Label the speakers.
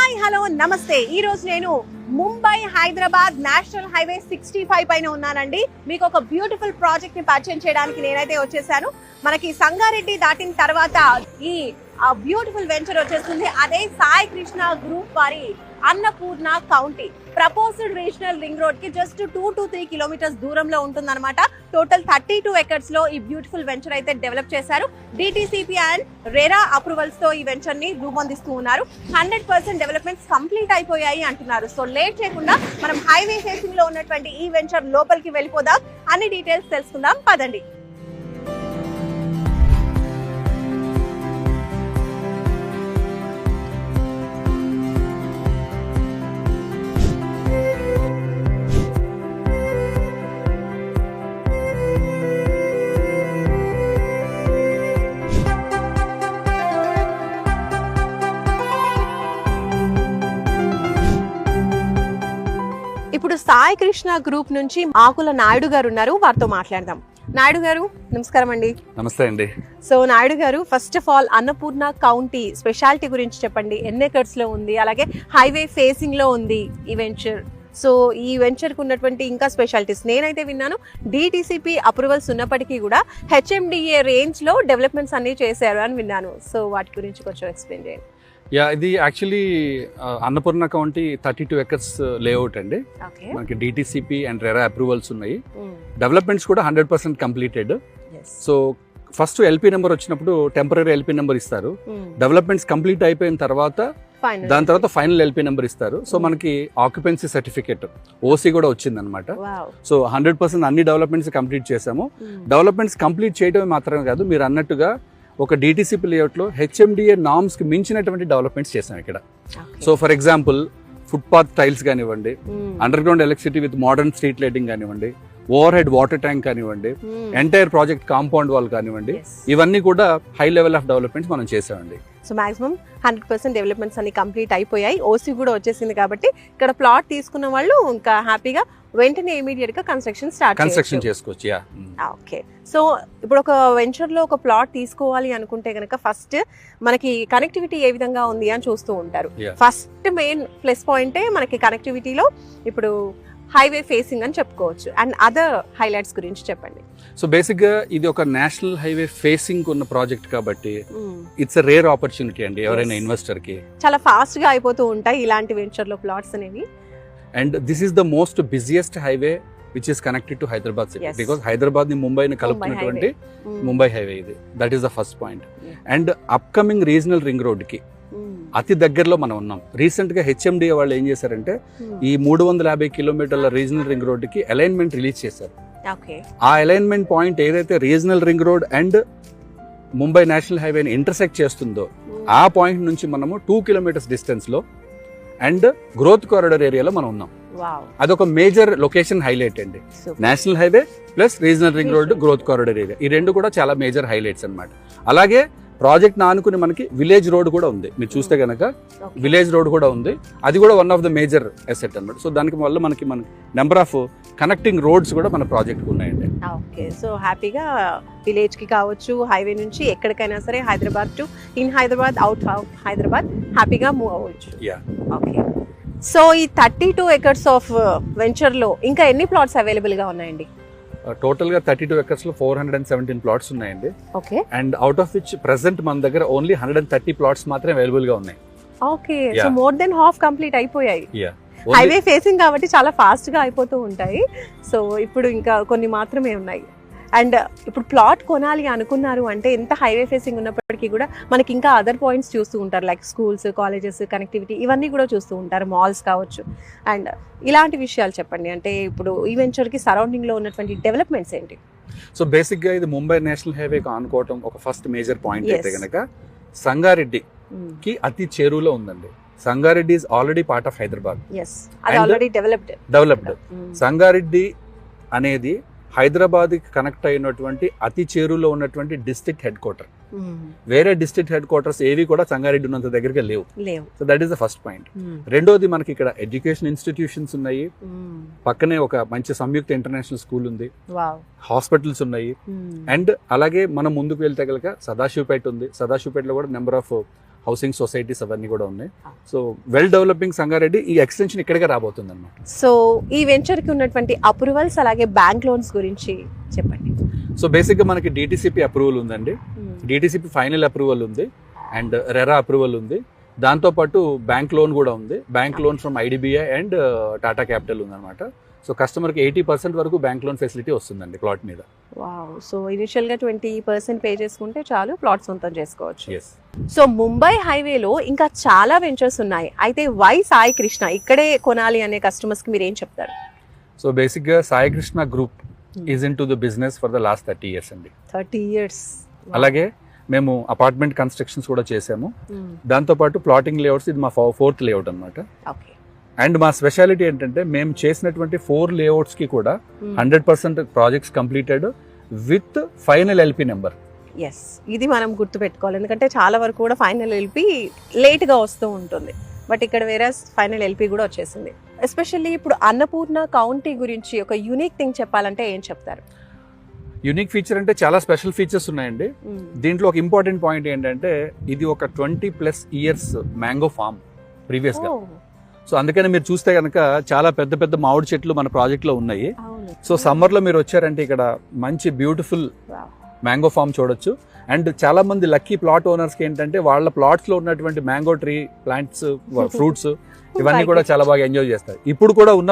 Speaker 1: Hi hello నమస్తే. ఈ రోజు నేను ముంబై హైదరాబాద్ నేషనల్ హైవే 65 పైన ఉన్నానండి. మీకు ఒక బ్యూటిఫుల్ ప్రాజెక్ట్ ని పరిచయం చేయడానికి నేనైతే వచ్చేసాను. మనకి సంగారెడ్డి దాటిన తర్వాత ఈ బ్యూటిఫుల్ వెంచర్ వచ్చేస్తుంది. అదే సాయి కృష్ణ గ్రూప్ వారి Annapurna county proposed regional ring road కి జస్ట్ 2 to 3 కిలోమీటర్స్ దూరంలో ఉంటుందన్నమాట. టోటల్ 32 ఎకర్స్ లో ఈ బ్యూటిఫుల్ వెంచర్ అయితే డెవలప్ చేశారు. డిటిసిపి అండ్ రెరా అప్రూవల్స్ తో ఈ వెంచర్ ని రూపొందిస్తూ ఉన్నారు. 100% డెవలప్మెంట్స్ కంప్లీట్ అయిపోయాయి అంటున్నారు. సో లేట్ చేయకుండా మనం హైవే ఫేసింగ్ లో ఉన్నటువంటి ఈ వెంచర్ లోపలికి వెళ్ళిపోదాం. అన్ని డీటెయిల్స్ తెలుసుకుందాం, పదండి. ఇప్పుడు సాయి కృష్ణ గ్రూప్ నుంచి ఆకుల నాయుడు గారు ఉన్నారు, వారితో మాట్లాడదాం. నాయుడు గారు నమస్కారం అండి.
Speaker 2: నమస్తే అండి.
Speaker 1: సో నాయుడు గారు, first of all Annapurna county speciality గురించి చెప్పండి. ఎన్ని ఎకర్స్ లో ఉంది, అలాగే హైవే ఫేసింగ్ లో ఉంది ఈ వెంచర్. సో ఈ వెంచర్ కు ఉన్నటువంటి ఇంకా స్పెషాలిటీస్ నేనైతే విన్నాను. డిటిసిపి అప్రూవల్స్ ఉన్నప్పటికీ కూడా హెచ్ఎండిఏ రేంజ్ లో డెవలప్మెంట్స్ అన్ని చేశారు అని విన్నాను. సో వాటి గురించి కొంచెం ఎక్స్ప్లెయిన్ చేయండి.
Speaker 2: ఇది actually Annapurna county 32 acres layout అండి. మనకి డిటిసిపి అండ్ రెరా అప్రూవల్స్ ఉన్నాయి. డెవలప్మెంట్స్ కూడా 100% completed. So first LP number వచ్చినప్పుడు టెంపరీ ఎల్పీ నెంబర్ ఇస్తారు. డెవలప్మెంట్స్ కంప్లీట్ అయిపోయిన తర్వాత దాని తర్వాత ఫైనల్ ఎల్పీ నెంబర్ ఇస్తారు. సో మనకి ఆక్యుపెన్సీ సర్టిఫికేట్ ఓసీ కూడా వచ్చింది అనమాట. సో 100% అన్ని డెవలప్మెంట్స్ కంప్లీట్ చేసాము. డెవలప్మెంట్స్ కంప్లీట్ చేయడమే మాత్రమే కాదు, మీరు అన్నట్టుగా ఒక డిటిసిపి లేఅవుట్లో హెచ్ఎండిఏ నామ్స్కి మించినటువంటి డెవలప్మెంట్స్ చేసాం ఇక్కడ. So for example footpath tiles కానివ్వండి, underground electricity with modern street lighting కానివ్వండి, ఓవర్ హెడ్ వాటర్ ట్యాంక్ కానివ్వండి, ఎంటైర్ ప్రాజెక్ట్ కాంపౌండ్ వాల్ కానివ్వండి, ఇవన్నీ కూడా హై లెవెల్ ఆఫ్ డెవలప్మెంట్స్ మనం చేసామండి.
Speaker 1: సో మాక్సిమం 100% డెవలప్మెంట్స్ అన్ని కంప్లీట్ అయిపోయాయి. ఓసీ కూడా వచ్చేసింది కాబట్టి ఇక్కడ ప్లాట్ తీసుకున్న వాళ్ళు ఇంకా హ్యాపీగా వెంటనే ఇమీడియట్ గా కన్స్ట్రక్షన్ చేసుకోవచ్చు. ఓకే. సో ఇప్పుడు ఒక వెంచర్ లో ఒక ప్లాట్ తీసుకోవాలి అనుకుంటే గనక ఫస్ట్ మనకి కనెక్టివిటీ ఏ విధంగా ఉంది అని చూస్తూ ఉంటారు. ఫస్ట్ మెయిన్ ప్లస్ పాయింటే మనకి కనెక్టివిటీలో ఇప్పుడు హైవే ఫేసింగ్ అని చెప్పుకోవచ్చు. అండ్ అదర్ హైలైట్స్ గురించి చెప్పండి.
Speaker 2: సో బేసిక్ గా ఇది ఒక నేషనల్ హైవే ఫేసింగ్ ఉన్న ప్రాజెక్ట్ కాబట్టి ఇట్స్ రేర్ ఆపర్చునిటీ అండి ఎవరైనా ఇన్వెస్టర్ కి.
Speaker 1: చాలా ఫాస్ట్ గా అయిపోతూ ఉంటాయి ఇలాంటి వెంచర్ లో ప్లాట్స్ అనేవి.
Speaker 2: And this is the most busiest highway which is connected to Hyderabad city, because Hyderabad ని ముంబైని కలుపుతున్నటువంటి ముంబై హైవే ఇది. That is the first point. And upcoming regional ring road కి అతి దగ్గరలో మనం ఉన్నాం. రీసెంట్ గా హెచ్ఎండిఏ వాళ్ళు ఏం చేశారంటే ఈ 350 కిలోమీటర్ల రీజనల్ రింగ్ రోడ్ కి అలైన్మెంట్ రిలీజ్ చేశారు. ఆ అలైన్మెంట్ పాయింట్ ఏదైతే regional ring road and Mumbai national హైవేని ఇంటర్సెక్ట్ చేస్తుందో ఆ పాయింట్ నుంచి మనము 2 కిలోమీటర్స్ డిస్టెన్స్ లో అండ్ గ్రోత్ కారిడార్ ఏరియాలో మనం ఉన్నాం. అదొక మేజర్ లొకేషన్ హైలైట్ అండి. National highway plus regional ring road, growth corridor area, ఈ రెండు కూడా చాలా మేజర్ హైలైట్స్ అన్నమాట. అలాగే ప్రాజెక్ట్ ఆనుకుని మనకి విలేజ్ రోడ్ కూడా ఉంది. మీరు చూస్తే కనుక విలేజ్ రోడ్ కూడా ఉంది. అది కూడా one of the major asset అన్నమాట. సో దానికి వల్ల మనకి నెంబర్ ఆఫ్ కనెక్టింగ్ రోడ్స్ కూడా మన ప్రాజెక్ట్ ఉన్నాయండి.
Speaker 1: ఓకే. సో హ్యాపీగా విలేజ్ కి కావచ్చు, హైవే నుంచి ఎక్కడికైనా సరే, Hyderabad to in Hyderabad, out of Hyderabad హ్యాపీగా మూవ్ అవ్వచ్చు. ఓకే. సో ఈ 32 ఎకర్స్ ఆఫ్ వెంచర్ లో ఇంకా ఎన్ని ప్లాట్స్ అవైలబుల్ గా ఉన్నాయండి?
Speaker 2: టోటల్ గా 32 ఎకర్స్ లో 417 ప్లాట్స్ ఉన్నాయండి.
Speaker 1: Okay.
Speaker 2: And out of which present మన దగ్గర ఓన్లీ 130 ప్లాట్స్ మాత్రమే అవైలబుల్ గా ఉన్నాయి.
Speaker 1: Okay. So more than half complete అయిపోయాయి. హైవే ఫేసింగ్ కాబట్టి చాలా ఫాస్ట్ గా అయిపోతూ ఉంటాయి. సో ఇప్పుడు ఇంకా కొన్ని మాత్రమే ఉన్నాయి. అండ్ ఇప్పుడు ప్లాట్ కొనాలి అనుకున్నారు అంటే ఎంత హైవే ఫేసింగ్ ఉన్నప్పటికీ కూడా మనకి ఇంకా అదర్ పాయింట్స్ చూస్తూ ఉంటారు, లైక్ స్కూల్స్, కాలేజెస్, కనెక్టివిటీ, ఇవన్నీ కూడా చూస్తూ ఉంటారు, మాల్స్ కావచ్చు. అండ్ ఇలాంటి విషయాలు చెప్పండి. అంటే ఇప్పుడు ఈ వెంచర్కి సరౌండింగ్లో ఉన్నటువంటి డెవలప్మెంట్స్ ఏంటి?
Speaker 2: సో బేసిక్గా ఇది ముంబై నేషనల్ హైవేకి ఆనుకోవటం ఒక ఫస్ట్ మేజర్ పాయింట్ అయితే కనుక సంగారెడ్డికి అతి చేరువలో ఉందండి. Sangareddy is already part of Hyderabad. Developed. Sangareddy అనేది హైదరాబాద్ కి కనెక్ట్ అయినటువంటి అతి చేరులో ఉన్నటువంటి డిస్ట్రిక్ట్ హెడ్ క్వార్టర్. వేరే డిస్ట్రిక్ట్ హెడ్ క్వార్టర్స్ ఏవి కూడా సంగారెడ్డి ఉన్నంత దగ్గరగా లేవు. So that is the first point. రెండోది మనకి ఇక్కడ ఎడ్యుకేషన్ ఇన్స్టిట్యూషన్స్ ఉన్నాయి, పక్కనే ఒక మంచి సంయుక్త ఇంటర్నేషనల్ స్కూల్ ఉంది, హాస్పిటల్స్ ఉన్నాయి, అండ్ అలాగే మనం ముందుకు వెళ్తే కనుక సదాశివపేట ఉంది. సదాశివపేటలో కూడా నెంబర్ ఆఫ్ హౌసింగ్ సొసైటీస్ అవన్నీ కూడా ఉన్నాయి. So well developing Sangareddy. ఈ ఎక్స్టెన్షన్ ఇక్కడికే రాబోతుంది అన్నమాట.
Speaker 1: సో ఈ వెంచర్ కి ఉన్నటువంటి అప్రూవల్స్ అలాగే బ్యాంక్ లోన్స్ గురించి చెప్పండి.
Speaker 2: సో బేసిక్ గా మనకి డిటిసిపి అప్రూవల్ ఉందండి. డిటిసిపి ఫైనల్ అప్రూవల్ ఉంది అండ్ రెరా అప్రూవల్ ఉంది. దాంతోపాటు బ్యాంక్ లోన్ కూడా ఉంది. Bank loan from IDBI and Tata capital ఉందన్నమాట. సో కస్టమర్కి 80% వరకు బ్యాంక్ లోన్ ఫెసిలిటీ వస్తుందండి ప్లాట్ మీద.
Speaker 1: వావ్. సో ఇనిషియల్ గా 20% పే చేసుకుంటే చాలు ప్లాట్ సొంతం చేసుకోవచ్చు.
Speaker 2: ఎస్.
Speaker 1: సో ముంబై హైవేలో ఇంకా చాలా వెంచర్స్ ఉన్నాయి. అయితే వై సాయి కృష్ణ ఇక్కడే కొనాలి అనే కస్టమర్స్ కి మీరు ఏం చెప్తారు?
Speaker 2: సో బేసిక్ గా Sai Krishna group is in to the business for the last 30 years అండి.
Speaker 1: 30 years.
Speaker 2: అలాగే మేము అపార్ట్మెంట్ కన్స్ట్రక్షన్స్ కూడా చేసాము. దాంతోపాటు ప్లాటింగ్ లేఅవుట్స్, ఇది మా 4th లేఅవుట్ అనమాట.
Speaker 1: ఓకే.
Speaker 2: అండ్ మా స్పెషాలిటీ ఏంటంటే మేము చేసినటువంటి 4 లేఅవుట్స్ కి కూడా 100% projects completed with final LP number.
Speaker 1: Yes, ఇది మనం గుర్తుపెట్టుకోవాలి. ఎందుకంటే చాలా వరకు కూడా ఫైనల్ ఎల్పి లేట్ గా వస్తూ ఉంటుంది. బట్ ఇక్కడ వేరే ఫైనల్ ఎల్పి కూడా వచ్చేసింది. ఎస్పెషల్లీ ఇప్పుడు అన్నపూర్ణ కౌంటీ గురించి ఒక యూనిక్ థింగ్ చెప్పాలంటే ఏం చెప్తారు?
Speaker 2: యూనిక్ ఫీచర్ అంటే చాలా స్పెషల్ ఫీచర్స్ ఉన్నాయండి. దీంట్లో ఒక ఇంపార్టెంట్ పాయింట్ ఏంటంటే ఇది ఒక 20+ years మ్యాంగో ఫామ్ ప్రీవియస్ గా. సో అందుకని మీరు చూస్తే కనుక చాలా పెద్ద పెద్ద మామిడి చెట్లు మన ప్రాజెక్ట్ లో ఉన్నాయి. సో సమ్మర్ లో మీరు వచ్చారంటే ఇక్కడ మంచి బ్యూటిఫుల్ మ్యాంగో ఫామ్ చూడొచ్చు. అండ్ చాలా మంది లక్కీ ప్లాట్ ఓనర్స్ కి ఏంటంటే వాళ్ళ ప్లాట్స్ లో ఉన్నటువంటి మ్యాంగో ట్రీ ప్లాంట్స్, ఫ్రూట్స్ ఇవన్నీ కూడా చాలా బాగా ఎంజాయ్ చేస్తారు. ఇప్పుడు కూడా ఉన్న